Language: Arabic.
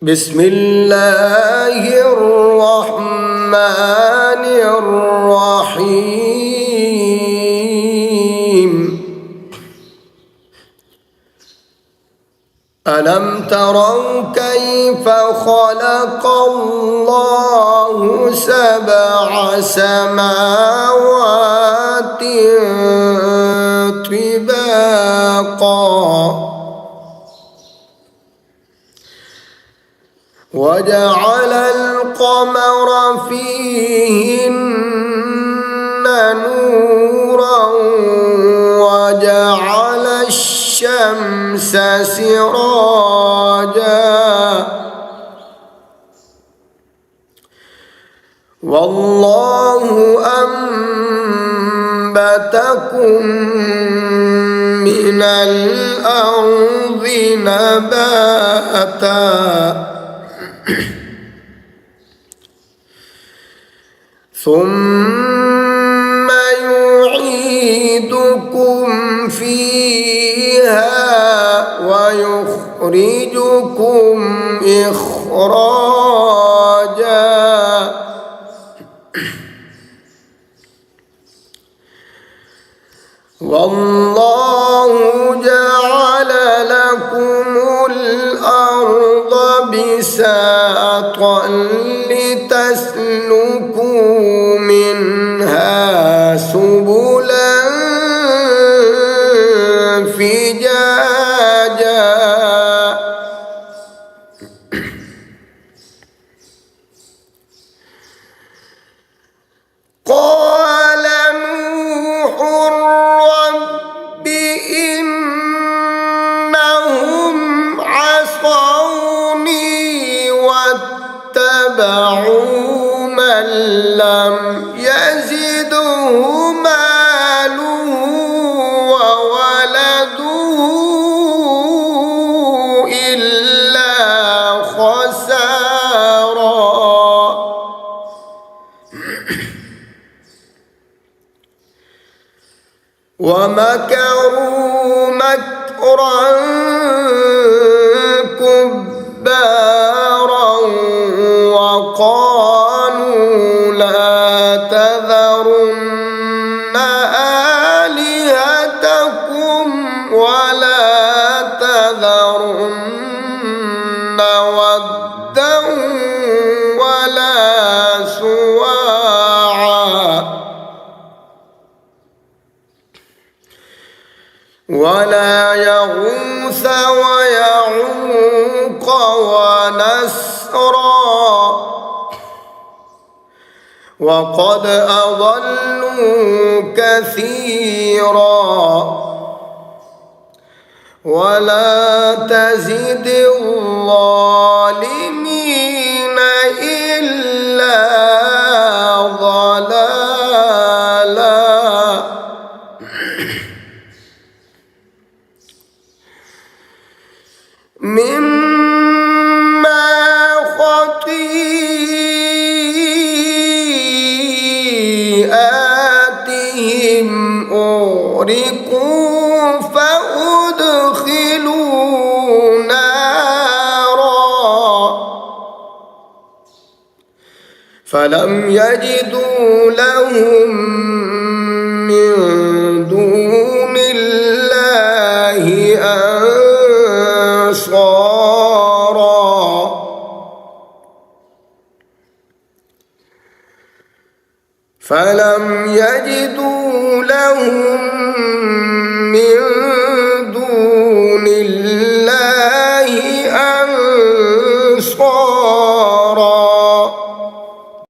بسم الله الرحمن الرحيم ألم تروا كيف خلق الله سبع سماوات طباقا وجعل القمر فيهن نورا وجعل الشمس سراجا والله أنبتكم من الأرض نباتا ثم يعيدكم فيها ويخرجكم إخراجا والله جعل لكم الأرض بساطا لتسلكوا منها سبلا فجاجا قال نوح رب إنهم عصوني واتبعوا من لم يزده ماله وولده إلا خسارا ومكروا مكرا كبارا وقالوا لا تذرن آلهتكم ولا تذرن ودا ولا سواعا ولا يغوث ويعوق ونسرا وقد أضلوا كثيرا ولا تزد الظالمين إلا ضلالا مما خطيئاتهم أغرقوا فأدخلوا نارا فلم يجدوا لهم من دون الله أنصارا فلم يجدوا لهم من